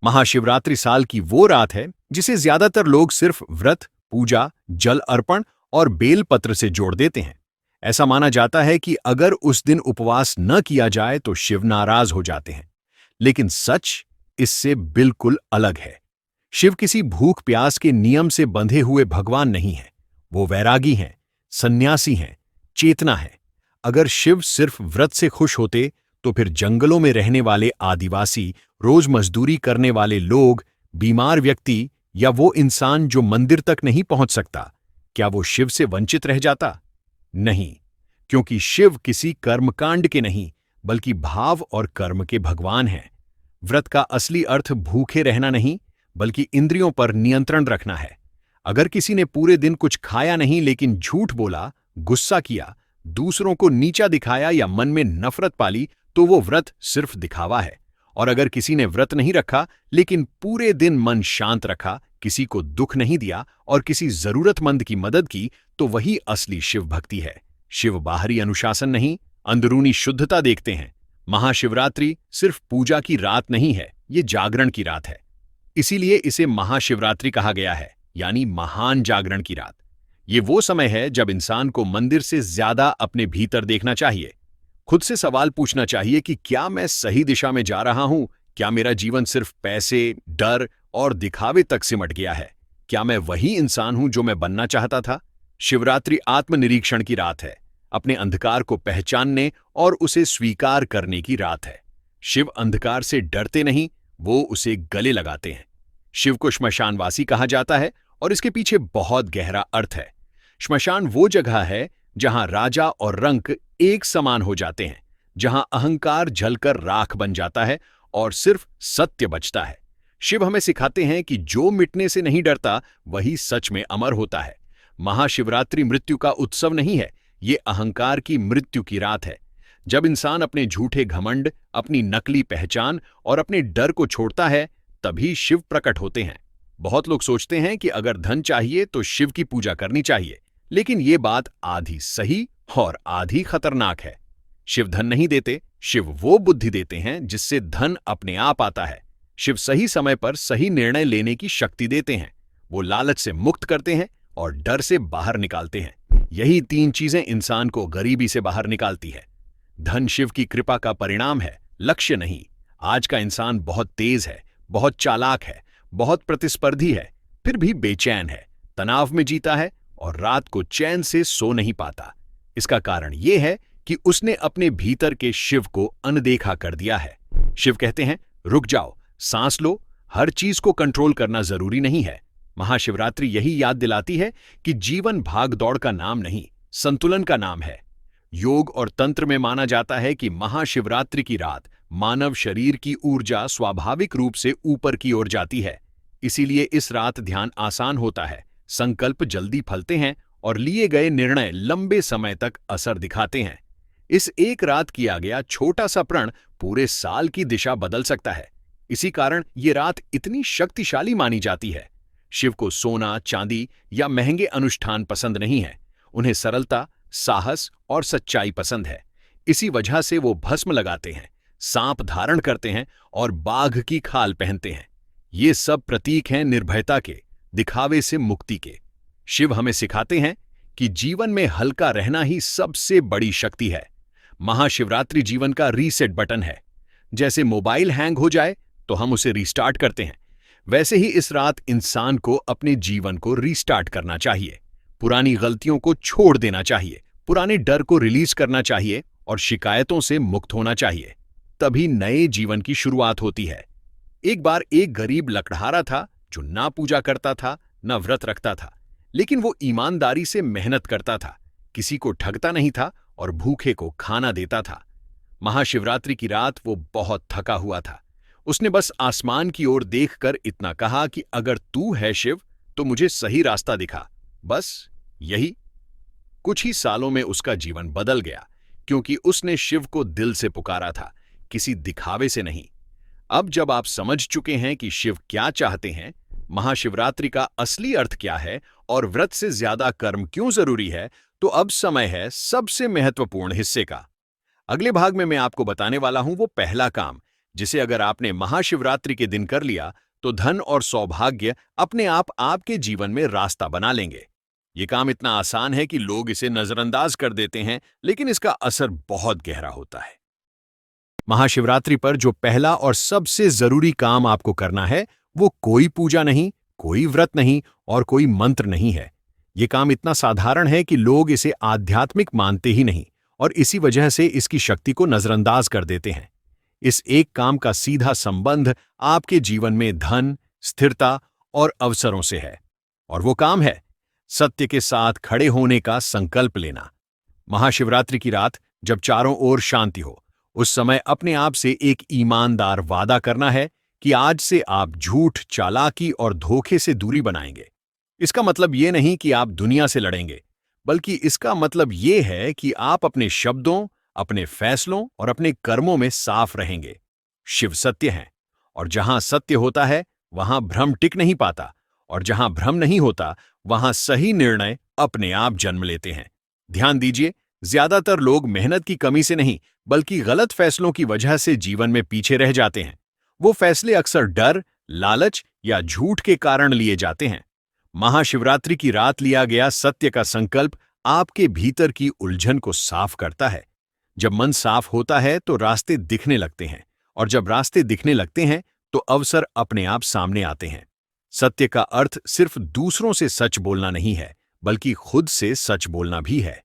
महाशिवरात्रि साल की वो रात है जिसे ज्यादातर लोग सिर्फ व्रत, पूजा, जल अर्पण और बेलपत्र से जोड़ देते हैं। ऐसा माना जाता है कि अगर उस दिन उपवास न किया जाए तो शिव नाराज हो जाते हैं। लेकिन सच इससे बिल्कुल अलग है। शिव किसी भूख प्यास के नियम से बंधे हुए भगवान नहीं हैं। वो वैरागी हैं, सन्यासी हैं, चेतना है। अगर शिव सिर्फ व्रत से खुश होते तो फिर जंगलों में रहने वाले आदिवासी, रोज मजदूरी करने वाले लोग, बीमार व्यक्ति या वो इंसान जो मंदिर तक नहीं पहुंच सकता, क्या वो शिव से वंचित रह जाता? नहीं, क्योंकि शिव किसी कर्मकांड के नहीं बल्कि भाव और कर्म के भगवान हैं। व्रत का असली अर्थ भूखे रहना नहीं बल्कि इंद्रियों पर नियंत्रण रखना है। अगर किसी ने पूरे दिन कुछ खाया नहीं लेकिन झूठ बोला, गुस्सा किया, दूसरों को नीचा दिखाया या मन में नफरत पाली तो वो व्रत सिर्फ दिखावा है। और अगर किसी ने व्रत नहीं रखा लेकिन पूरे दिन मन शांत रखा, किसी को दुख नहीं दिया और किसी जरूरतमंद की मदद की तो वही असली शिव भक्ति है। शिव बाहरी अनुशासन नहीं, अंदरूनी शुद्धता देखते हैं। महाशिवरात्रि सिर्फ पूजा की रात नहीं है, ये जागरण की रात है। इसीलिए इसे महाशिवरात्रि कहा गया है, यानी महान जागरण की रात। ये वो समय है जब इंसान को मंदिर से ज्यादा अपने भीतर देखना चाहिए। खुद से सवाल पूछना चाहिए कि क्या मैं सही दिशा में जा रहा हूं? क्या मेरा जीवन सिर्फ पैसे, डर और दिखावे तक सिमट गया है? क्या मैं वही इंसान हूं जो मैं बनना चाहता था? शिवरात्रि आत्मनिरीक्षण की रात है, अपने अंधकार को पहचानने और उसे स्वीकार करने की रात है। शिव अंधकार से डरते नहीं, वो उसे गले लगाते हैं। शिव को श्मशानवासी कहा जाता है और इसके पीछे बहुत गहरा अर्थ है। श्मशान वो जगह है जहां राजा और रंक एक समान हो जाते हैं, जहां अहंकार जलकर राख बन जाता है और सिर्फ सत्य बचता है। शिव हमें सिखाते हैं कि जो मिटने से नहीं डरता वही सच में अमर होता है। महाशिवरात्रि मृत्यु का उत्सव नहीं है, ये अहंकार की मृत्यु की रात है। जब इंसान अपने झूठे घमंड, अपनी नकली पहचान और अपने डर को छोड़ता है, तभी शिव प्रकट होते हैं। बहुत लोग सोचते हैं कि अगर धन चाहिए तो शिव की पूजा करनी चाहिए, लेकिन ये बात आधी सही और आधी खतरनाक है। शिव धन नहीं देते, शिव वो बुद्धि देते हैं जिससे धन अपने आप आता है। शिव सही समय पर सही निर्णय लेने की शक्ति देते हैं। वो लालच से मुक्त करते हैं और डर से बाहर निकालते हैं। यही तीन चीजें इंसान को गरीबी से बाहर निकालती है। धन शिव की कृपा का परिणाम है, लक्ष्य नहीं। आज का इंसान बहुत तेज है, बहुत चालाक है, बहुत प्रतिस्पर्धी है, फिर भी बेचैन है, तनाव में जीता है और रात को चैन से सो नहीं पाता। इसका कारण यह है कि उसने अपने भीतर के शिव को अनदेखा कर दिया है। शिव कहते हैं, रुक जाओ, सांस लो, हर चीज को कंट्रोल करना जरूरी नहीं है। महाशिवरात्रि यही याद दिलाती है कि जीवन भाग दौड़ का नाम नहीं, संतुलन का नाम है। योग और तंत्र में माना जाता है कि महाशिवरात्रि की रात मानव शरीर की ऊर्जा स्वाभाविक रूप से ऊपर की ओर जाती है। इसीलिए इस रात ध्यान आसान होता है, संकल्प जल्दी फलते हैं और लिए गए निर्णय लंबे समय तक असर दिखाते हैं। इस एक रात किया गया छोटा सा प्रण पूरे साल की दिशा बदल सकता है। इसी कारण ये रात इतनी शक्तिशाली मानी जाती है। शिव को सोना, चांदी या महंगे अनुष्ठान पसंद नहीं है। उन्हें सरलता, साहस और सच्चाई पसंद है। इसी वजह से वो भस्म लगाते हैं, सांप धारण करते हैं और बाघ की खाल पहनते हैं। ये सब प्रतीक हैं निर्भयता के, दिखावे से मुक्ति के। शिव हमें सिखाते हैं कि जीवन में हल्का रहना ही सबसे बड़ी शक्ति है। महाशिवरात्रि जीवन का रीसेट बटन है। जैसे मोबाइल हैंग हो जाए तो हम उसे रीस्टार्ट करते हैं, वैसे ही इस रात इंसान को अपने जीवन को रीस्टार्ट करना चाहिए। पुरानी गलतियों को छोड़ देना चाहिए, पुराने डर को रिलीज करना चाहिए और शिकायतों से मुक्त होना चाहिए। तभी नए जीवन की शुरुआत होती है। एक बार एक गरीब लकड़हारा था जो ना पूजा करता था, ना व्रत रखता था, लेकिन वो ईमानदारी से मेहनत करता था, किसी को ठगता नहीं था और भूखे को खाना देता था। महाशिवरात्रि की रात वो बहुत थका हुआ था। उसने बस आसमान की ओर देखकर इतना कहा कि अगर तू है शिव तो मुझे सही रास्ता दिखा, बस यही। कुछ ही सालों में उसका जीवन बदल गया, क्योंकि उसने शिव को दिल से पुकारा था, किसी दिखावे से नहीं। अब जब आप समझ चुके हैं कि शिव क्या चाहते हैं, महाशिवरात्रि का असली अर्थ क्या है और व्रत से ज्यादा कर्म क्यों जरूरी है, तो अब समय है सबसे महत्वपूर्ण हिस्से का। अगले भाग में मैं आपको बताने वाला हूं वो पहला काम जिसे अगर आपने महाशिवरात्रि के दिन कर लिया तो धन और सौभाग्य अपने आप आपके जीवन में रास्ता बना लेंगे। ये काम इतना आसान है कि लोग इसे नजरअंदाज कर देते हैं, लेकिन इसका असर बहुत गहरा होता है। महाशिवरात्रि पर जो पहला और सबसे जरूरी काम आपको करना है, वो कोई पूजा नहीं, कोई व्रत नहीं और कोई मंत्र नहीं है। ये काम इतना साधारण है कि लोग इसे आध्यात्मिक मानते ही नहीं और इसी वजह से इसकी शक्ति को नजरअंदाज कर देते हैं। इस एक काम का सीधा संबंध आपके जीवन में धन, स्थिरता और अवसरों से है, और वो काम है सत्य के साथ खड़े होने का संकल्प लेना। महाशिवरात्रि की रात जब चारों ओर शांति हो, उस समय अपने आप से एक ईमानदार वादा करना है कि आज से आप झूठ, चालाकी और धोखे से दूरी बनाएंगे। इसका मतलब ये नहीं कि आप दुनिया से लड़ेंगे, बल्कि इसका मतलब ये है कि आप अपने शब्दों, अपने फैसलों और अपने कर्मों में साफ रहेंगे। शिव सत्य हैं, और जहां सत्य होता है वहां भ्रम टिक नहीं पाता, और जहां भ्रम नहीं होता वहां सही निर्णय अपने आप जन्म लेते हैं। ध्यान दीजिए, ज्यादातर लोग मेहनत की कमी से नहीं, बल्कि गलत फैसलों की वजह से जीवन में पीछे रह जाते हैं। वो फैसले अक्सर डर, लालच या झूठ के कारण लिए जाते हैं। महाशिवरात्रि की रात लिया गया सत्य का संकल्प आपके भीतर की उलझन को साफ करता है। जब मन साफ होता है तो रास्ते दिखने लगते हैं, और जब रास्ते दिखने लगते हैं तो अवसर अपने आप सामने आते हैं। सत्य का अर्थ सिर्फ दूसरों से सच बोलना नहीं है, बल्कि खुद से सच बोलना भी है।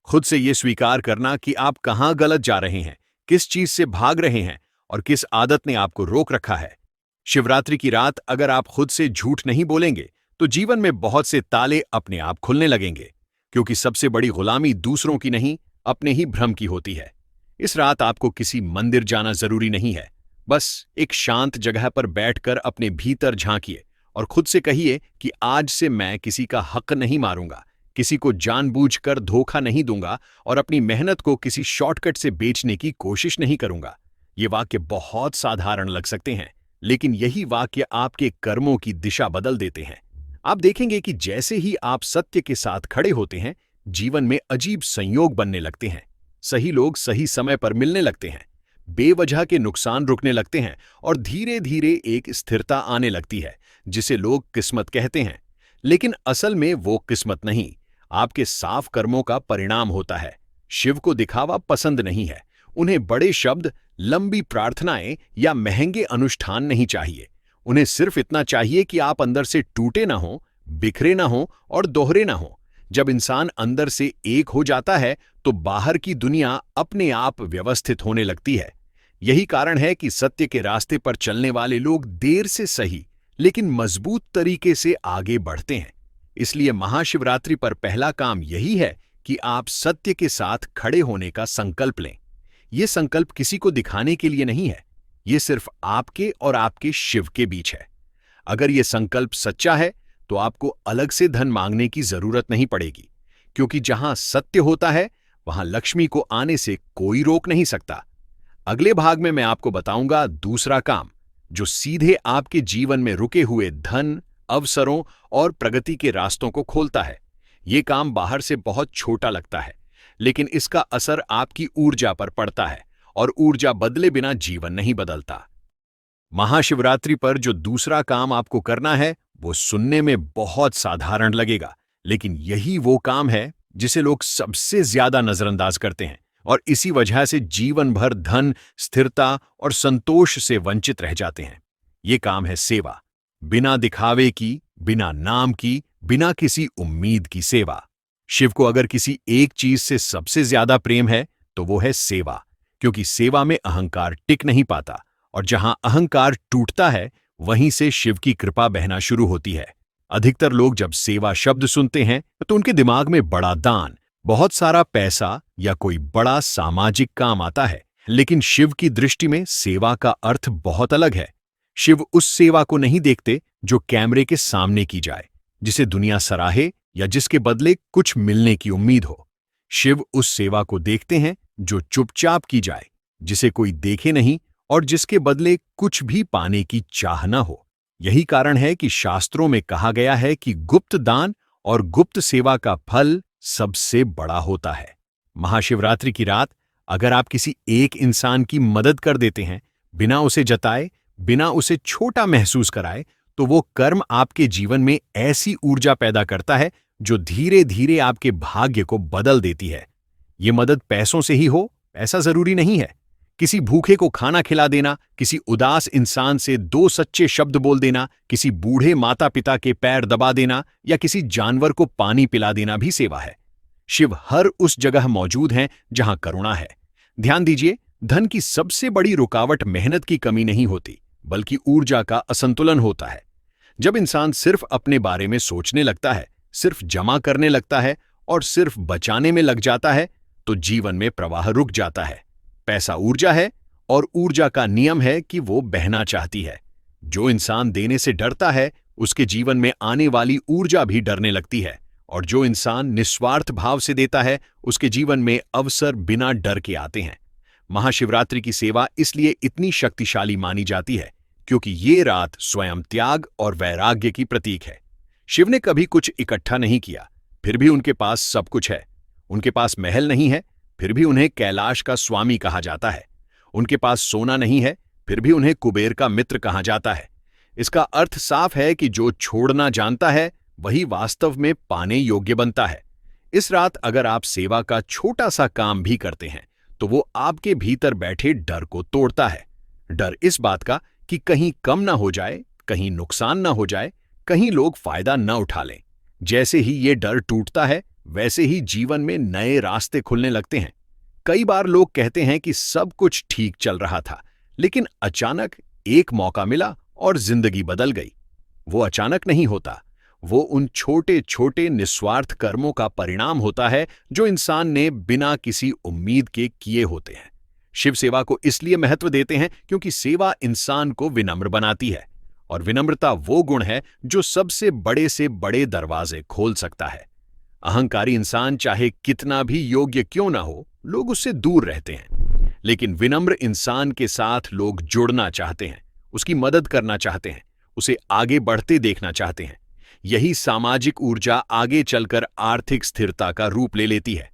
खुद से यह स्वीकार करना कि आप कहां गलत जा रहे हैं, किस चीज से भाग रहे हैं और किस आदत ने आपको रोक रखा है। शिवरात्रि की रात अगर आप खुद से झूठ नहीं बोलेंगे तो जीवन में बहुत से ताले अपने आप खुलने लगेंगे, क्योंकि सबसे बड़ी गुलामी दूसरों की नहीं, अपने ही भ्रम की होती है। इस रात आपको किसी मंदिर जाना जरूरी नहीं है। बस एक शांत जगह पर बैठकर अपने भीतर झांकिए और खुद से कहिए कि आज से मैं किसी का हक नहीं मारूंगा, किसी को जानबूझकर धोखा नहीं दूंगा और अपनी मेहनत को किसी शॉर्टकट से बेचने की कोशिश नहीं करूंगा। ये वाक्य बहुत साधारण लग सकते हैं, लेकिन यही वाक्य आपके कर्मों की दिशा बदल देते हैं। आप देखेंगे कि जैसे ही आप सत्य के साथ खड़े होते हैं, जीवन में अजीब संयोग बनने लगते हैं। सही लोग सही समय पर मिलने लगते हैं, बेवजह के नुकसान रुकने लगते हैं और धीरे धीरे एक स्थिरता आने लगती है जिसे लोग किस्मत कहते हैं। लेकिन असल में वो किस्मत नहीं, आपके साफ कर्मों का परिणाम होता है। शिव को दिखावा पसंद नहीं है। उन्हें बड़े शब्द, लंबी प्रार्थनाएं या महंगे अनुष्ठान नहीं चाहिए। उन्हें सिर्फ इतना चाहिए कि आप अंदर से टूटे ना हो, बिखरे ना हो और दोहरे ना हो। जब इंसान अंदर से एक हो जाता है तो बाहर की दुनिया अपने आप व्यवस्थित होने लगती है। यही कारण है कि सत्य के रास्ते पर चलने वाले लोग देर से सही लेकिन मजबूत तरीके से आगे बढ़ते हैं। इसलिए महाशिवरात्रि पर पहला काम यही है कि आप सत्य के साथ खड़े होने का संकल्प लें। यह संकल्प किसी को दिखाने के लिए नहीं है, ये सिर्फ आपके और आपके शिव के बीच है। अगर यह संकल्प सच्चा है तो आपको अलग से धन मांगने की जरूरत नहीं पड़ेगी, क्योंकि जहां सत्य होता है वहां लक्ष्मी को आने से कोई रोक नहीं सकता। अगले भाग में मैं आपको बताऊंगा दूसरा काम जो सीधे आपके जीवन में रुके हुए धन, अवसरों और प्रगति के रास्तों को खोलता है। यह काम बाहर से बहुत छोटा लगता है, लेकिन इसका असर आपकी ऊर्जा पर पड़ता है, और ऊर्जा बदले बिना जीवन नहीं बदलता। महाशिवरात्रि पर जो दूसरा काम आपको करना है वो सुनने में बहुत साधारण लगेगा, लेकिन यही वो काम है जिसे लोग सबसे ज्यादा नजरअंदाज करते हैं, और इसी वजह से जीवन भर धन, स्थिरता और संतोष से वंचित रह जाते हैं। ये काम है सेवा। बिना दिखावे की, बिना नाम की, बिना किसी उम्मीद की सेवा। शिव को अगर किसी एक चीज से सबसे ज्यादा प्रेम है तो वो है सेवा, क्योंकि सेवा में अहंकार टिक नहीं पाता, और जहां अहंकार टूटता है वहीं से शिव की कृपा बहना शुरू होती है। अधिकतर लोग जब सेवा शब्द सुनते हैं तो उनके दिमाग में बड़ा दान, बहुत सारा पैसा या कोई बड़ा सामाजिक काम आता है, लेकिन शिव की दृष्टि में सेवा का अर्थ बहुत अलग है। शिव उस सेवा को नहीं देखते जो कैमरे के सामने की जाए, जिसे दुनिया सराहे या जिसके बदले कुछ मिलने की उम्मीद हो। शिव उस सेवा को देखते हैं जो चुपचाप की जाए, जिसे कोई देखे नहीं और जिसके बदले कुछ भी पाने की चाह न हो। यही कारण है कि शास्त्रों में कहा गया है कि गुप्त दान और गुप्त सेवा का फल सबसे बड़ा होता है। महाशिवरात्रि की रात अगर आप किसी एक इंसान की मदद कर देते हैं, बिना उसे जताए, बिना उसे छोटा महसूस कराए, तो वो कर्म आपके जीवन में ऐसी ऊर्जा पैदा करता है जो धीरे धीरे आपके भाग्य को बदल देती है। ये मदद पैसों से ही हो, ऐसा जरूरी नहीं है। किसी भूखे को खाना खिला देना, किसी उदास इंसान से दो सच्चे शब्द बोल देना, किसी बूढ़े माता पिता के पैर दबा देना या किसी जानवर को पानी पिला देना भी सेवा है। शिव हर उस जगह मौजूद हैं जहां करुणा है। ध्यान दीजिए, धन की सबसे बड़ी रुकावट मेहनत की कमी नहीं होती, बल्कि ऊर्जा का असंतुलन होता है। जब इंसान सिर्फ अपने बारे में सोचने लगता है, सिर्फ जमा करने लगता है और सिर्फ बचाने में लग जाता है, तो जीवन में प्रवाह रुक जाता है। पैसा ऊर्जा है और ऊर्जा का नियम है कि वो बहना चाहती है। जो इंसान देने से डरता है, उसके जीवन में आने वाली ऊर्जा भी डरने लगती है, और जो इंसान निस्वार्थ भाव से देता है, उसके जीवन में अवसर बिना डर के आते हैं। महाशिवरात्रि की सेवा इसलिए इतनी शक्तिशाली मानी जाती है क्योंकि ये रात स्वयं त्याग और वैराग्य की प्रतीक है। शिव ने कभी कुछ इकट्ठा नहीं किया, फिर भी उनके पास सब कुछ है। उनके पास महल नहीं है, फिर भी उन्हें कैलाश का स्वामी कहा जाता है। उनके पास सोना नहीं है, फिर भी उन्हें कुबेर का मित्र कहा जाता है। इसका अर्थ साफ है कि जो छोड़ना जानता है, वही वास्तव में पाने योग्य बनता है। इस रात अगर आप सेवा का छोटा सा काम भी करते हैं, तो वो आपके भीतर बैठे डर को तोड़ता है। डर इस बात का कि कहीं कम ना हो जाए, कहीं नुकसान ना हो जाए, कहीं लोग फायदा न उठा लें। जैसे ही ये डर टूटता है, वैसे ही जीवन में नए रास्ते खुलने लगते हैं। कई बार लोग कहते हैं कि सब कुछ ठीक चल रहा था, लेकिन अचानक एक मौका मिला और जिंदगी बदल गई। वो अचानक नहीं होता, वो उन छोटे छोटे निस्वार्थ कर्मों का परिणाम होता है जो इंसान ने बिना किसी उम्मीद के किए होते हैं। शिव सेवा को इसलिए महत्व देते हैं क्योंकि सेवा इंसान को विनम्र बनाती है, और विनम्रता वो गुण है जो सबसे बड़े से बड़े दरवाजे खोल सकता है। अहंकारी इंसान चाहे कितना भी योग्य क्यों ना हो, लोग उससे दूर रहते हैं। लेकिन विनम्र इंसान के साथ लोग जुड़ना चाहते हैं, उसकी मदद करना चाहते हैं, उसे आगे बढ़ते देखना चाहते हैं। यही सामाजिक ऊर्जा आगे चलकर आर्थिक स्थिरता का रूप ले लेती है।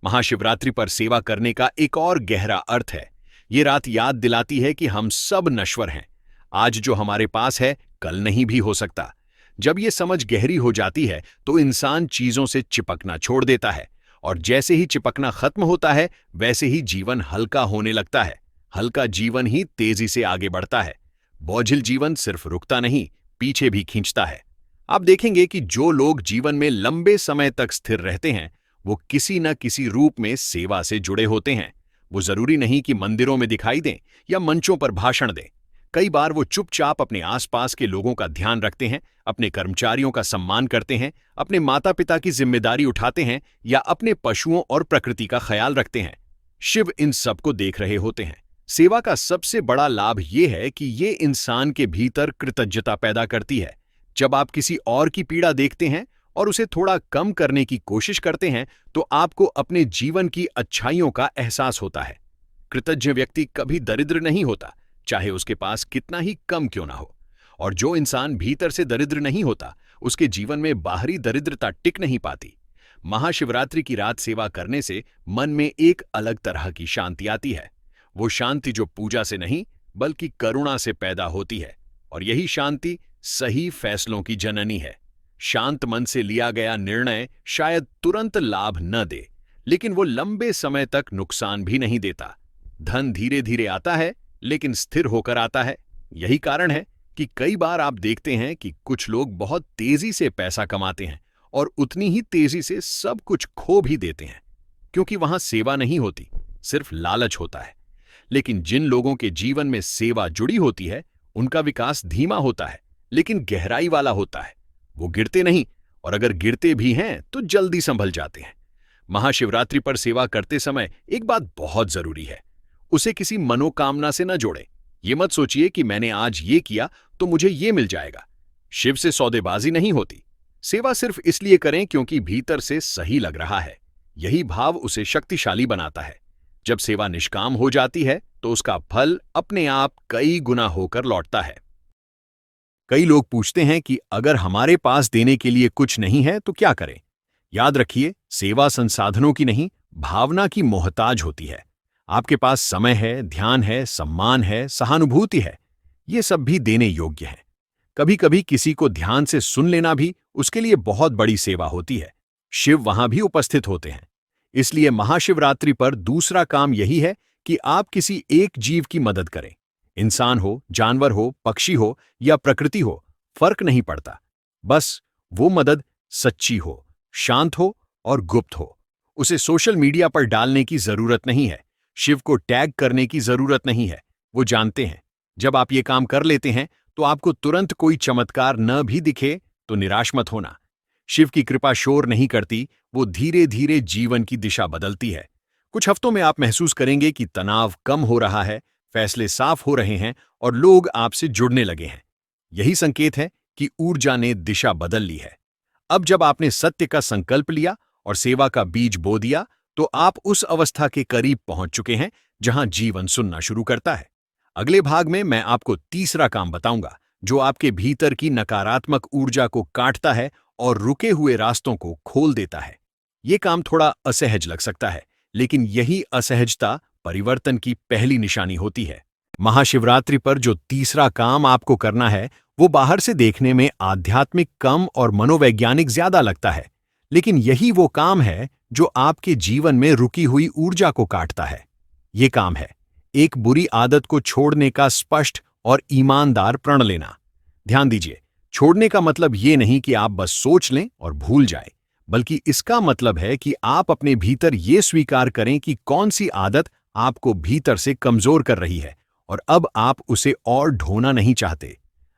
महाशिवरात्रि पर सेवा करने का एक और गहरा अर्थ है। ये रात याद दिलाती है कि हम सब नश्वर हैं। आज जो हमारे पास है, कल नहीं भी हो सकता। जब ये समझ गहरी हो जाती है, तो इंसान चीजों से चिपकना छोड़ देता है, और जैसे ही चिपकना खत्म होता है, वैसे ही जीवन हल्का होने लगता है। हल्का जीवन ही तेजी से आगे बढ़ता है। बोझिल जीवन सिर्फ रुकता नहीं, पीछे भी खींचता है। आप देखेंगे कि जो लोग जीवन में लंबे समय तक स्थिर रहते हैं, वो किसी न किसी रूप में सेवा से जुड़े होते हैं। वो जरूरी नहीं कि मंदिरों में दिखाई दें या मंचों पर भाषण दें। कई बार वो चुपचाप अपने आसपास के लोगों का ध्यान रखते हैं, अपने कर्मचारियों का सम्मान करते हैं, अपने माता पिता की जिम्मेदारी उठाते हैं, या अपने पशुओं और प्रकृति का ख्याल रखते हैं। शिव इन सबको देख रहे होते हैं। सेवा का सबसे बड़ा लाभ ये है कि ये इंसान के भीतर कृतज्ञता पैदा करती है। जब आप किसी और की पीड़ा देखते हैं और उसे थोड़ा कम करने की कोशिश करते हैं, तो आपको अपने जीवन की अच्छाइयों का एहसास होता है। कृतज्ञ व्यक्ति कभी दरिद्र नहीं होता, चाहे उसके पास कितना ही कम क्यों ना हो। और जो इंसान भीतर से दरिद्र नहीं होता, उसके जीवन में बाहरी दरिद्रता टिक नहीं पाती। महाशिवरात्रि की रात सेवा करने से मन में एक अलग तरह की शांति आती है। वो शांति जो पूजा से नहीं, बल्कि करुणा से पैदा होती है, और यही शांति सही फैसलों की जननी है। शांत मन से लिया गया निर्णय शायद तुरंत लाभ न दे, लेकिन वो लंबे समय तक नुकसान भी नहीं देता। धन धीरे धीरे आता है, लेकिन स्थिर होकर आता है। यही कारण है कि कई बार आप देखते हैं कि कुछ लोग बहुत तेजी से पैसा कमाते हैं और उतनी ही तेजी से सब कुछ खो भी देते हैं, क्योंकि वहां सेवा नहीं होती, सिर्फ लालच होता है। लेकिन जिन लोगों के जीवन में सेवा जुड़ी होती है, उनका विकास धीमा होता है, लेकिन गहराई वाला होता है। वो गिरते नहीं, और अगर गिरते भी हैं तो जल्दी संभल जाते हैं। महाशिवरात्रि पर सेवा करते समय एक बात बहुत जरूरी है, उसे किसी मनोकामना से न जोड़ें। ये मत सोचिए कि मैंने आज ये किया तो मुझे ये मिल जाएगा। शिव से सौदेबाजी नहीं होती। सेवा सिर्फ इसलिए करें क्योंकि भीतर से सही लग रहा है। यही भाव उसे शक्तिशाली बनाता है। जब सेवा निष्काम हो जाती है, तो उसका फल अपने आप कई गुना होकर लौटता है। कई लोग पूछते हैं कि अगर हमारे पास देने के लिए कुछ नहीं है तो क्या करें? याद रखिए, सेवा संसाधनों की नहीं, भावना की मोहताज होती है। आपके पास समय है, ध्यान है, सम्मान है, सहानुभूति है, ये सब भी देने योग्य है। कभी कभी किसी को ध्यान से सुन लेना भी उसके लिए बहुत बड़ी सेवा होती है। शिव वहां भी उपस्थित होते हैं। इसलिए महाशिवरात्रि पर दूसरा काम यही है कि आप किसी एक जीव की मदद करें। इंसान हो, जानवर हो, पक्षी हो या प्रकृति हो, फर्क नहीं पड़ता। बस वो मदद सच्ची हो, शांत हो और गुप्त हो। उसे सोशल मीडिया पर डालने की जरूरत नहीं है, शिव को टैग करने की जरूरत नहीं है। वो जानते हैं, जब आप ये काम कर लेते हैं तो आपको तुरंत कोई चमत्कार न भी दिखे तो निराश मत होना। शिव की कृपा शोर नहीं करती, वो धीरे धीरे जीवन की दिशा बदलती है। कुछ हफ्तों में आप महसूस करेंगे कि तनाव कम हो रहा है, फैसले साफ हो रहे हैं और लोग आपसे जुड़ने लगे हैं। यही संकेत है कि ऊर्जा ने दिशा बदल ली है। अब जब आपने सत्य का संकल्प लिया और सेवा का बीज बो दिया, तो आप उस अवस्था के करीब पहुंच चुके हैं जहां जीवन सुनना शुरू करता है। अगले भाग में मैं आपको तीसरा काम बताऊंगा, जो आपके भीतर की नकारात्मक ऊर्जा को काटता है और रुके हुए रास्तों को खोल देता है। ये काम थोड़ा असहज लग सकता है, लेकिन यही असहजता परिवर्तन की पहली निशानी होती है। महाशिवरात्रि पर जो तीसरा काम आपको करना है, वो बाहर से देखने में आध्यात्मिक कम और मनोवैज्ञानिक ज्यादा लगता है, लेकिन यही वो काम है जो आपके जीवन में रुकी हुई ऊर्जा को काटता है। ये काम है एक बुरी आदत को छोड़ने का स्पष्ट और ईमानदार प्रण लेना। ध्यान दीजिए, छोड़ने का मतलब ये नहीं कि आप बस सोच लें और भूल जाएं, बल्कि इसका मतलब है कि आप अपने भीतर ये स्वीकार करें कि कौन सी आदत आपको भीतर से कमजोर कर रही है और अब आप उसे और ढोना नहीं चाहते।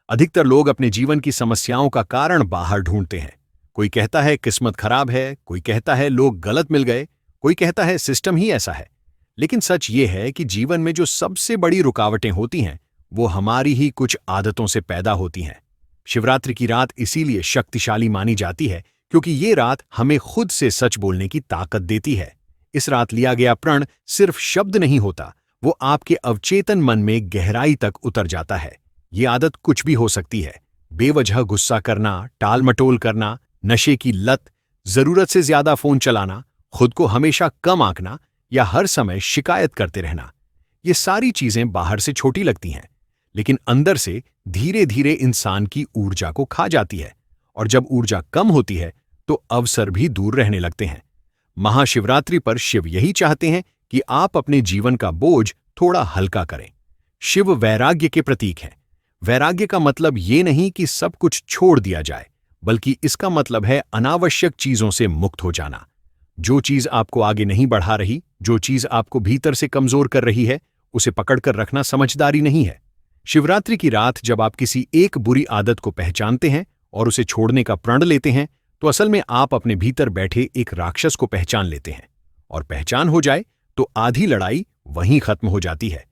अधिकतर लोग अपने जीवन की समस्याओं का कारण बाहर ढूंढते हैं। कोई कहता है किस्मत खराब है, कोई कहता है लोग गलत मिल गए, कोई कहता है सिस्टम ही ऐसा है। लेकिन सच ये है कि जीवन में जो सबसे बड़ी रुकावटें होती हैं, वो हमारी ही कुछ आदतों से पैदा होती हैं। शिवरात्रि की रात इसीलिए शक्तिशाली मानी जाती है क्योंकि ये रात हमें खुद से सच बोलने की ताकत देती है। इस रात लिया गया प्रण सिर्फ शब्द नहीं होता, वो आपके अवचेतन मन में गहराई तक उतर जाता है। ये आदत कुछ भी हो सकती है, बेवजह गुस्सा करना, टाल मटोल करना, नशे की लत, जरूरत से ज्यादा फोन चलाना, खुद को हमेशा कम आंकना या हर समय शिकायत करते रहना। ये सारी चीजें बाहर से छोटी लगती हैं, लेकिन अंदर से धीरे धीरे इंसान की ऊर्जा को खा जाती है, और जब ऊर्जा कम होती है तो अवसर भी दूर रहने लगते हैं। महाशिवरात्रि पर शिव यही चाहते हैं कि आप अपने जीवन का बोझ थोड़ा हल्का करें। शिव वैराग्य के प्रतीक हैं। वैराग्य का मतलब ये नहीं कि सब कुछ छोड़ दिया जाए, बल्कि इसका मतलब है अनावश्यक चीजों से मुक्त हो जाना। जो चीज आपको आगे नहीं बढ़ा रही, जो चीज आपको भीतर से कमजोर कर रही है, उसे पकड़कर रखना समझदारी नहीं है। शिवरात्रि की रात जब आप किसी एक बुरी आदत को पहचानते हैं और उसे छोड़ने का प्रण लेते हैं, तो असल में आप अपने भीतर बैठे एक राक्षस को पहचान लेते हैं। और पहचान हो जाए तो आधी लड़ाई वहीं खत्म हो जाती है।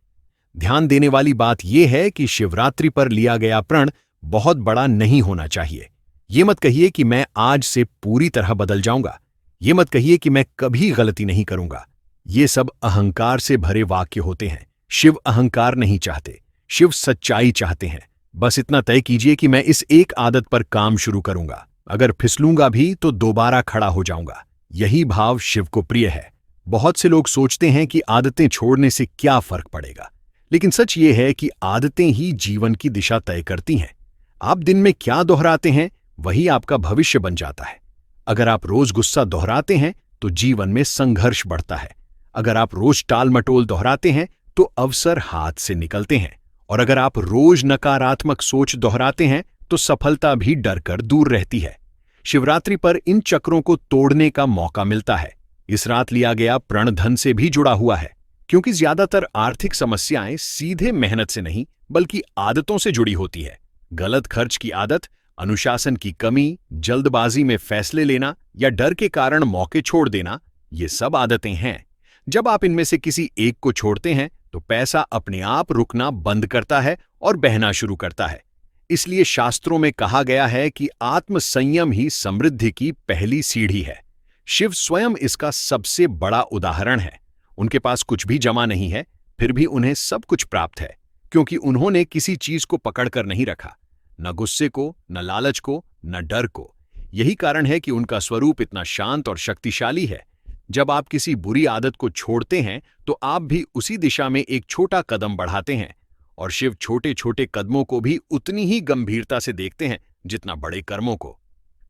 ध्यान देने वाली बात यह है कि शिवरात्रि पर लिया गया प्रण बहुत बड़ा नहीं होना चाहिए। ये मत कहिए कि मैं आज से पूरी तरह बदल जाऊंगा। ये मत कहिए कि मैं कभी गलती नहीं करूंगा। ये सब अहंकार से भरे वाक्य होते हैं। शिव अहंकार नहीं चाहते, शिव सच्चाई चाहते हैं। बस इतना तय कीजिए कि मैं इस एक आदत पर काम शुरू करूंगा। अगर फिसलूंगा भी तो दोबारा खड़ा हो जाऊंगा। यही भाव शिव को प्रिय है। बहुत से लोग सोचते हैं कि आदतें छोड़ने से क्या फर्क पड़ेगा, लेकिन सच ये है कि आदतें ही जीवन की दिशा तय करती हैं। आप दिन में क्या दोहराते हैं, वही आपका भविष्य बन जाता है। अगर आप रोज गुस्सा दोहराते हैं तो जीवन में संघर्ष बढ़ता है। अगर आप रोज टाल मटोल दोहराते हैं तो अवसर हाथ से निकलते हैं। और अगर आप रोज नकारात्मक सोच दोहराते हैं तो सफलता भी डर कर दूर रहती है। शिवरात्रि पर इन चक्रों को तोड़ने का मौका मिलता है। इस रात लिया गया प्रण धन से भी जुड़ा हुआ है, क्योंकि ज्यादातर आर्थिक समस्याएं सीधे मेहनत से नहीं बल्कि आदतों से जुड़ी होती है। गलत खर्च की आदत, अनुशासन की कमी, जल्दबाजी में फैसले लेना या डर के कारण मौके छोड़ देना, ये सब आदतें हैं। जब आप इनमें से किसी एक को छोड़ते हैं तो पैसा अपने आप रुकना बंद करता है और बहना शुरू करता है। इसलिए शास्त्रों में कहा गया है कि आत्म संयम ही समृद्धि की पहली सीढ़ी है। शिव स्वयं इसका सबसे बड़ा उदाहरण है। उनके पास कुछ भी जमा नहीं है, फिर भी उन्हें सब कुछ प्राप्त है, क्योंकि उन्होंने किसी चीज को पकड़कर नहीं रखा, न गुस्से को, न लालच को, न डर को। यही कारण है कि उनका स्वरूप इतना शांत और शक्तिशाली है। जब आप किसी बुरी आदत को छोड़ते हैं तो आप भी उसी दिशा में एक छोटा कदम बढ़ाते हैं, और शिव छोटे छोटे कदमों को भी उतनी ही गंभीरता से देखते हैं जितना बड़े कर्मों को।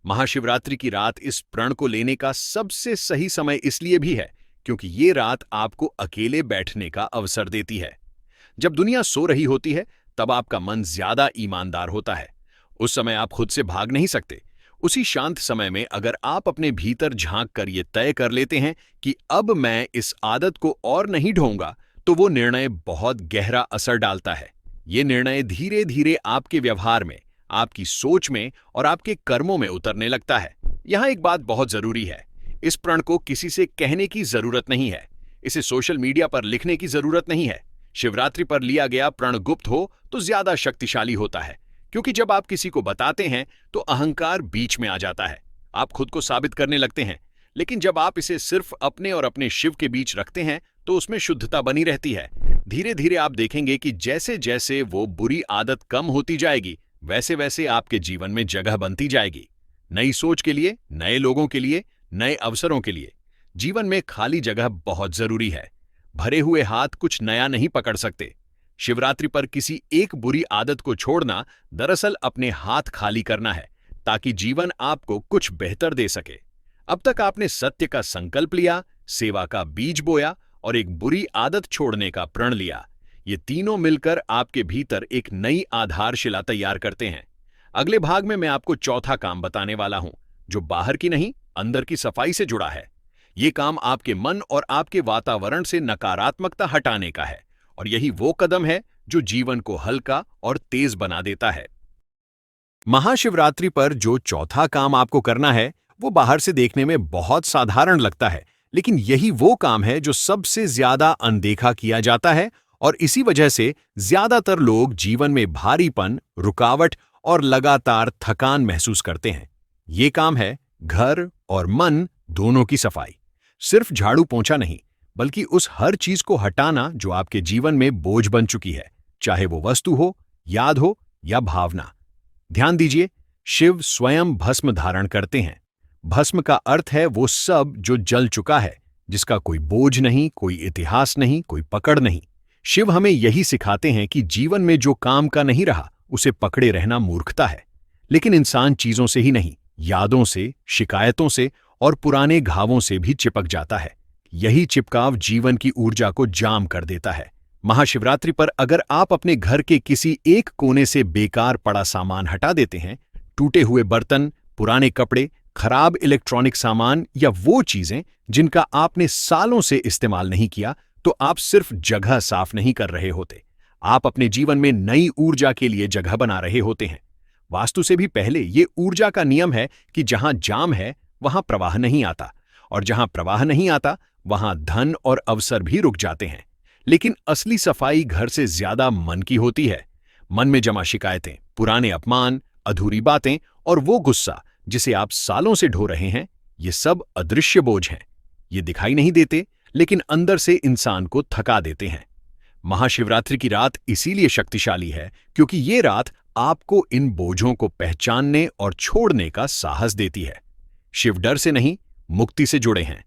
महाशिवरात्रि की रात इस प्रण को लेने का सबसे सही समय इसलिए भी है क्योंकि ये रात आपको अकेले बैठने का अवसर देती है। जब दुनिया सो रही होती है तब आपका मन ज्यादा ईमानदार होता है। उस समय आप खुद से भाग नहीं सकते। उसी शांत समय में अगर आप अपने भीतर झांक कर ये तय कर लेते हैं कि अब मैं इस आदत को और नहीं ढोऊंगा, तो वो निर्णय बहुत गहरा असर डालता है। ये निर्णय धीरे धीरे आपके व्यवहार में, आपकी सोच में और आपके कर्मों में उतरने लगता है। यहाँ एक बात बहुत जरूरी है, इस प्रण को किसी से कहने की जरूरत नहीं है। इसे सोशल मीडिया पर लिखने की जरूरत नहीं है। शिवरात्रि पर लिया गया प्रण गुप्त हो तो ज्यादा शक्तिशाली होता है, क्योंकि जब आप किसी को बताते हैं तो अहंकार बीच में आ जाता है। आप खुद को साबित करने लगते हैं। लेकिन जब आप इसे सिर्फ अपने और अपने शिव के बीच रखते हैं तो उसमें शुद्धता बनी रहती है। धीरे धीरे आप देखेंगे कि जैसे जैसे वो बुरी आदत कम होती जाएगी, वैसे वैसे आपके जीवन में जगह बनती जाएगी। नई सोच के लिए, नए लोगों के लिए, नए अवसरों के लिए। जीवन में खाली जगह बहुत जरूरी है। भरे हुए हाथ कुछ नया नहीं पकड़ सकते। शिवरात्रि पर किसी एक बुरी आदत को छोड़ना दरअसल अपने हाथ खाली करना है, ताकि जीवन आपको कुछ बेहतर दे सके। अब तक आपने सत्य का संकल्प लिया, सेवा का बीज बोया और एक बुरी आदत छोड़ने का प्रण लिया। ये तीनों मिलकर आपके भीतर एक नई आधारशिला तैयार करते हैं। अगले भाग में मैं आपको चौथा काम बताने वाला हूं, जो बाहर की नहीं, अंदर की सफाई से जुड़ा है। ये काम आपके मन और आपके वातावरण से नकारात्मकता हटाने का है, और यही वो कदम है जो जीवन को हल्का और तेज बना देता है। महाशिवरात्रि पर जो चौथा काम आपको करना है वो बाहर से देखने में बहुत साधारण लगता है, लेकिन यही वो काम है जो सबसे ज्यादा अनदेखा किया जाता है, और इसी वजह से ज्यादातर लोग जीवन में भारीपन, रुकावट और लगातार थकान महसूस करते हैं। ये काम है घर और मन दोनों की सफाई। सिर्फ झाड़ू पोंछा नहीं, बल्कि उस हर चीज को हटाना जो आपके जीवन में बोझ बन चुकी है, चाहे वो वस्तु हो, याद हो या भावना। ध्यान दीजिए, शिव स्वयं भस्म धारण करते हैं। भस्म का अर्थ है वो सब जो जल चुका है, जिसका कोई बोझ नहीं, कोई इतिहास नहीं, कोई पकड़ नहीं। शिव हमें यही सिखाते हैं कि जीवन में जो काम का नहीं रहा उसे पकड़े रहना मूर्खता है। लेकिन इंसान चीजों से ही नहीं, यादों से, शिकायतों से और पुराने घावों से भी चिपक जाता है। यही चिपकाव जीवन की ऊर्जा को जाम कर देता है। महाशिवरात्रि पर अगर आप अपने घर के किसी एक कोने से बेकार पड़ा सामान हटा देते हैं, टूटे हुए बर्तन, पुराने कपड़े, खराब इलेक्ट्रॉनिक सामान या वो चीजें जिनका आपने सालों से इस्तेमाल नहीं किया, तो आप सिर्फ जगह साफ नहीं कर रहे होते, आप अपने जीवन में नई ऊर्जा के लिए जगह बना रहे होते हैं। वास्तु से भी पहले ये ऊर्जा का नियम है कि जहां जाम है वहां प्रवाह नहीं आता, और जहां प्रवाह नहीं आता वहां धन और अवसर भी रुक जाते हैं। लेकिन असली सफाई घर से ज्यादा मन की होती है। मन में जमा शिकायतें, पुराने अपमान, अधूरी बातें और वो गुस्सा जिसे आप सालों से ढो रहे हैं, ये सब अदृश्य बोझ हैं। ये दिखाई नहीं देते, लेकिन अंदर से इंसान को थका देते हैं। महाशिवरात्रि की रात इसीलिए शक्तिशाली है क्योंकि ये रात आपको इन बोझों को पहचानने और छोड़ने का साहस देती है। शिव डर से नहीं, मुक्ति से जुड़े हैं।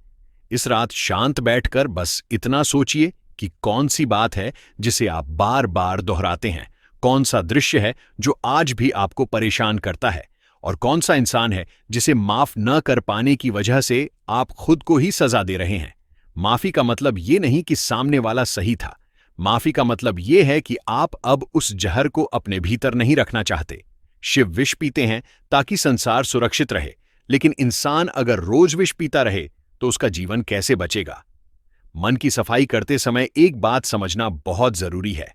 इस रात शांत बैठकर बस इतना सोचिए कि कौन सी बात है जिसे आप बार बार दोहराते हैं, कौन सा दृश्य है जो आज भी आपको परेशान करता है, और कौन सा इंसान है जिसे माफ न कर पाने की वजह से आप खुद को ही सजा दे रहे हैं। माफी का मतलब ये नहीं कि सामने वाला सही था। माफी का मतलब ये है कि आप अब उस जहर को अपने भीतर नहीं रखना चाहते। शिव विष पीते हैं ताकि संसार सुरक्षित रहे, लेकिन इंसान अगर रोज विष पीता रहे तो उसका जीवन कैसे बचेगा। मन की सफाई करते समय एक बात समझना बहुत जरूरी है।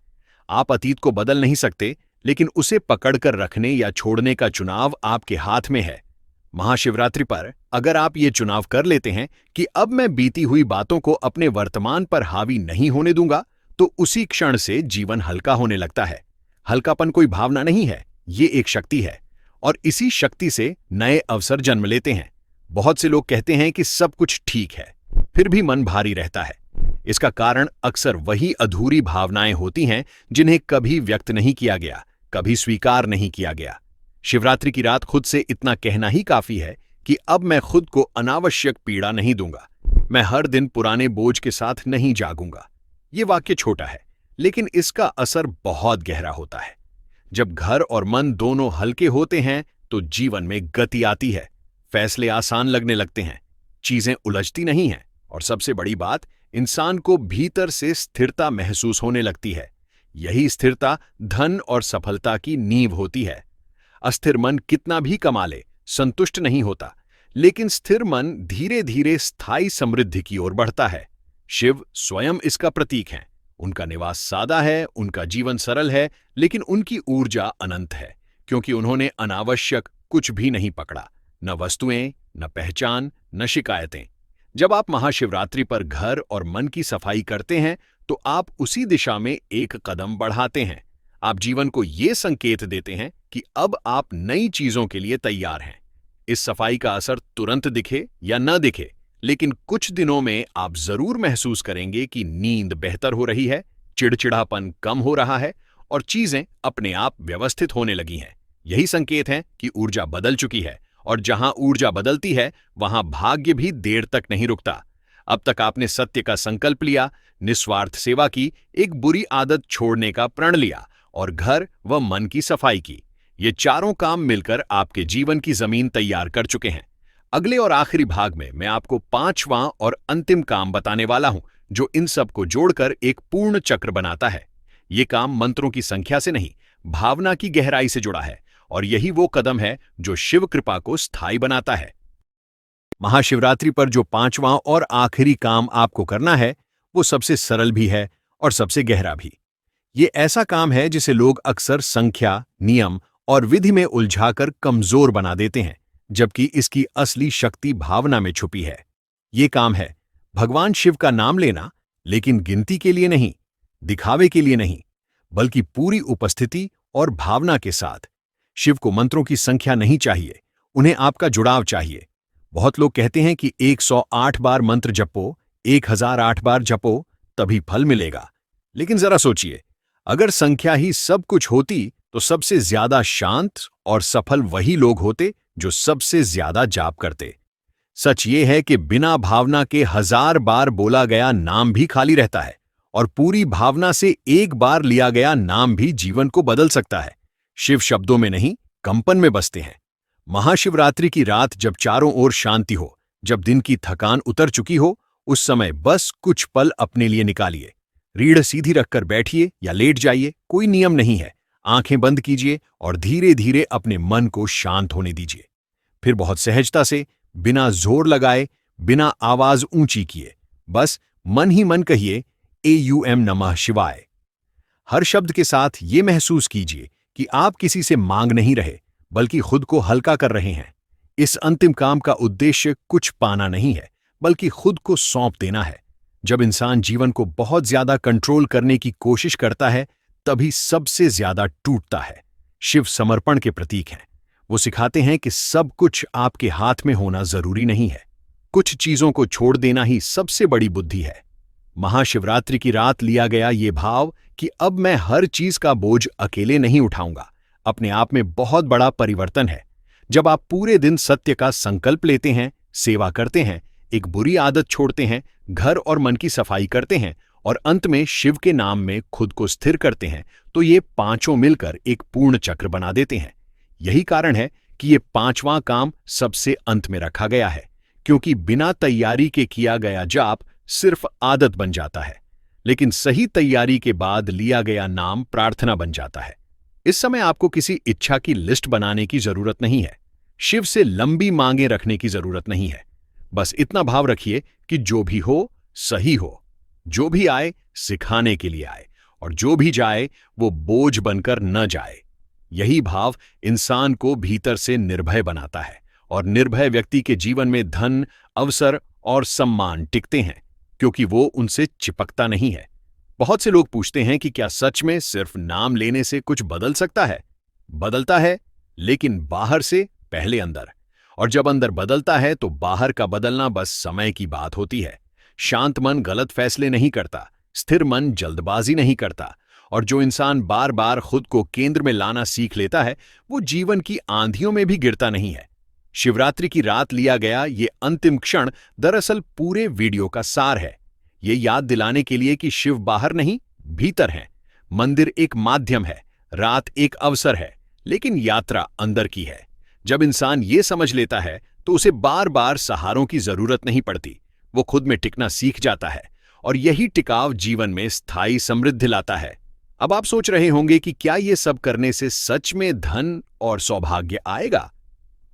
आप अतीत को बदल नहीं सकते, लेकिन उसे पकड़कर रखने या छोड़ने का चुनाव आपके हाथ में है। महाशिवरात्रि पर अगर आप ये चुनाव कर लेते हैं कि अब मैं बीती हुई बातों को अपने वर्तमान पर हावी नहीं होने दूंगा, तो उसी क्षण से जीवन हल्का होने लगता है। हल्कापन कोई भावना नहीं है, ये एक शक्ति है, और इसी शक्ति से नए अवसर जन्म लेते हैं। बहुत से लोग कहते हैं कि सब कुछ ठीक है, फिर भी मन भारी रहता है। इसका कारण अक्सर वही अधूरी भावनाएं होती हैं जिन्हें कभी व्यक्त नहीं किया गया, कभी स्वीकार नहीं किया गया। शिवरात्रि की रात खुद से इतना कहना ही काफी है कि अब मैं खुद को अनावश्यक पीड़ा नहीं दूंगा। मैं हर दिन पुराने बोझ के साथ नहीं जागूंगा। ये वाक्य छोटा है, लेकिन इसका असर बहुत गहरा होता है। जब घर और मन दोनों हल्के होते हैं तो जीवन में गति आती है, फैसले आसान लगने लगते हैं, चीजें उलझती नहीं हैं और सबसे बड़ी बात, इंसान को भीतर से स्थिरता महसूस होने लगती है। यही स्थिरता धन और सफलता की नींव होती है। अस्थिर मन कितना भी कमा ले, संतुष्ट नहीं होता, लेकिन स्थिर मन धीरे धीरे स्थायी समृद्धि की ओर बढ़ता है। शिव स्वयं इसका प्रतीक हैं। उनका निवास सादा है, उनका जीवन सरल है, लेकिन उनकी ऊर्जा अनंत है, क्योंकि उन्होंने अनावश्यक कुछ भी नहीं पकड़ा, न वस्तुएं, न पहचान, न शिकायतें। जब आप महाशिवरात्रि पर घर और मन की सफाई करते हैं तो आप उसी दिशा में एक कदम बढ़ाते हैं। आप जीवन को ये संकेत देते हैं कि अब आप नई चीजों के लिए तैयार हैं। इस सफाई का असर तुरंत दिखे या न दिखे, लेकिन कुछ दिनों में आप जरूर महसूस करेंगे कि नींद बेहतर हो रही है, चिड़चिड़ापन कम हो रहा है और चीजें अपने आप व्यवस्थित होने लगी हैं। यही संकेत है कि ऊर्जा बदल चुकी है, और जहां ऊर्जा बदलती है वहां भाग्य भी देर तक नहीं रुकता। अब तक आपने सत्य का संकल्प लिया, निस्वार्थ सेवा की, एक बुरी आदत छोड़ने का प्रण लिया और घर व मन की सफाई की। ये चारों काम मिलकर आपके जीवन की जमीन तैयार कर चुके हैं। अगले और आखिरी भाग में मैं आपको पांचवां और अंतिम काम बताने वाला हूं, जो इन सब को जोड़कर एक पूर्ण चक्र बनाता है। ये काम मंत्रों की संख्या से नहीं, भावना की गहराई से जुड़ा है, और यही वो कदम है जो शिव कृपा को स्थायी बनाता है। महाशिवरात्रि पर जो पांचवां और आखिरी काम आपको करना है, वो सबसे सरल भी है और सबसे गहरा भी। ये ऐसा काम है जिसे लोग अक्सर संख्या, नियम और विधि में उलझाकर कमजोर बना देते हैं, जबकि इसकी असली शक्ति भावना में छुपी है। ये काम है भगवान शिव का नाम लेना, लेकिन गिनती के लिए नहीं, दिखावे के लिए नहीं, बल्कि पूरी उपस्थिति और भावना के साथ। शिव को मंत्रों की संख्या नहीं चाहिए, उन्हें आपका जुड़ाव चाहिए। बहुत लोग कहते हैं कि 108 बार मंत्र जपो, 1008 बार जपो, तभी फल मिलेगा। लेकिन जरा सोचिए, अगर संख्या ही सब कुछ होती तो सबसे ज्यादा शांत और सफल वही लोग होते जो सबसे ज्यादा जाप करते। सच ये है कि बिना भावना के 1000 बार बोला गया नाम भी खाली रहता है, और पूरी भावना से एक बार लिया गया नाम भी जीवन को बदल सकता है। शिव शब्दों में नहीं, कंपन में बसते हैं। महाशिवरात्रि की रात जब चारों ओर शांति हो, जब दिन की थकान उतर चुकी हो, उस समय बस कुछ पल अपने लिए निकालिए। रीढ़ सीधी रखकर बैठिए या लेट जाइए, कोई नियम नहीं है। आंखें बंद कीजिए और धीरे धीरे अपने मन को शांत होने दीजिए। फिर बहुत सहजता से, बिना जोर लगाए, बिना आवाज ऊंची किए, बस मन ही मन कहिए, AUM नमः शिवाय। हर शब्द के साथ ये महसूस कीजिए कि आप किसी से मांग नहीं रहे, बल्कि खुद को हल्का कर रहे हैं। इस अंतिम काम का उद्देश्य कुछ पाना नहीं है, बल्कि खुद को सौंप देना है। जब इंसान जीवन को बहुत ज्यादा कंट्रोल करने की कोशिश करता है, तभी सबसे ज्यादा टूटता है। शिव समर्पण के प्रतीक हैं। वो सिखाते हैं कि सब कुछ आपके हाथ में होना जरूरी नहीं है। कुछ चीजों को छोड़ देना ही सबसे बड़ी बुद्धि है। महाशिवरात्रि की रात लिया गया ये भाव कि अब मैं हर चीज का बोझ अकेले नहीं उठाऊंगा, अपने आप में बहुत बड़ा परिवर्तन है। जब आप पूरे दिन सत्य का संकल्प लेते हैं, सेवा करते हैं, एक बुरी आदत छोड़ते हैं, घर और मन की सफाई करते हैं और अंत में शिव के नाम में खुद को स्थिर करते हैं, तो ये पांचों मिलकर एक पूर्ण चक्र बना देते हैं। यही कारण है कि ये पांचवां काम सबसे अंत में रखा गया है, क्योंकि बिना तैयारी के किया गया जाप सिर्फ आदत बन जाता है, लेकिन सही तैयारी के बाद लिया गया नाम प्रार्थना बन जाता है। इस समय आपको किसी इच्छा की लिस्ट बनाने की जरूरत नहीं है, शिव से लंबी मांगें रखने की जरूरत नहीं है। बस इतना भाव रखिए कि जो भी हो सही हो, जो भी आए सिखाने के लिए आए, और जो भी जाए वो बोझ बनकर न जाए। यही भाव इंसान को भीतर से निर्भय बनाता है, और निर्भय व्यक्ति के जीवन में धन, अवसर और सम्मान टिकते हैं, क्योंकि वो उनसे चिपकता नहीं है। बहुत से लोग पूछते हैं कि क्या सच में सिर्फ नाम लेने से कुछ बदल सकता है? बदलता है, लेकिन बाहर से पहले अंदर। और जब अंदर बदलता है तो बाहर का बदलना बस समय की बात होती है। शांत मन गलत फैसले नहीं करता, स्थिर मन जल्दबाजी नहीं करता, और जो इंसान बार बार खुद को केंद्र में लाना सीख लेता है, वो जीवन की आंधियों में भी गिरता नहीं है। शिवरात्रि की रात लिया गया ये अंतिम क्षण दरअसल पूरे वीडियो का सार है। ये याद दिलाने के लिए कि शिव बाहर नहीं, भीतर है। मंदिर एक माध्यम है, रात एक अवसर है, लेकिन यात्रा अंदर की है। जब इंसान ये समझ लेता है तो उसे बार बार सहारों की जरूरत नहीं पड़ती। वो खुद में टिकना सीख जाता है और यही टिकाव जीवन में स्थायी समृद्धि लाता है। अब आप सोच रहे होंगे कि क्या ये सब करने से सच में धन और सौभाग्य आएगा?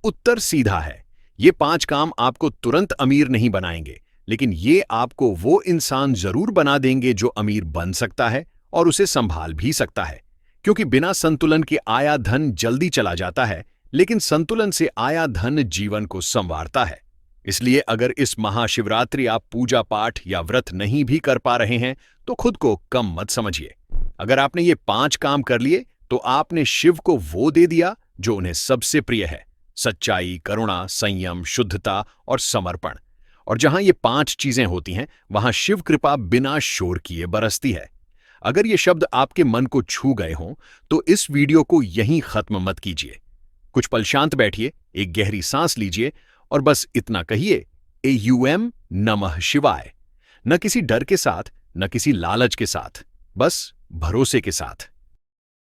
उत्तर सीधा है। ये 5 काम आपको तुरंत अमीर नहीं बनाएंगे, लेकिन ये आपको वो इंसान जरूर बना देंगे जो अमीर बन सकता है और उसे संभाल भी सकता है। क्योंकि बिना संतुलन के आया धन जल्दी चला जाता है, लेकिन संतुलन से आया धन जीवन को संवारता है। इसलिए अगर इस महाशिवरात्रि आप पूजा पाठ या व्रत नहीं भी कर पा रहे हैं तो खुद को कम मत समझिए। अगर आपने ये 5 काम कर लिए तो आपने शिव को वो दे दिया जो उन्हें सबसे प्रिय है: सच्चाई, करुणा, संयम, शुद्धता और समर्पण। और जहां ये 5 चीजें होती हैं, वहां शिव कृपा बिना शोर किए बरसती है। अगर ये शब्द आपके मन को छू गए हों तो इस वीडियो को यहीं खत्म मत कीजिए। कुछ पल शांत बैठिए, एक गहरी सांस लीजिए और बस इतना कहिए: AUM नमः शिवाय। न किसी डर के साथ, न किसी लालच के साथ, बस भरोसे के साथ।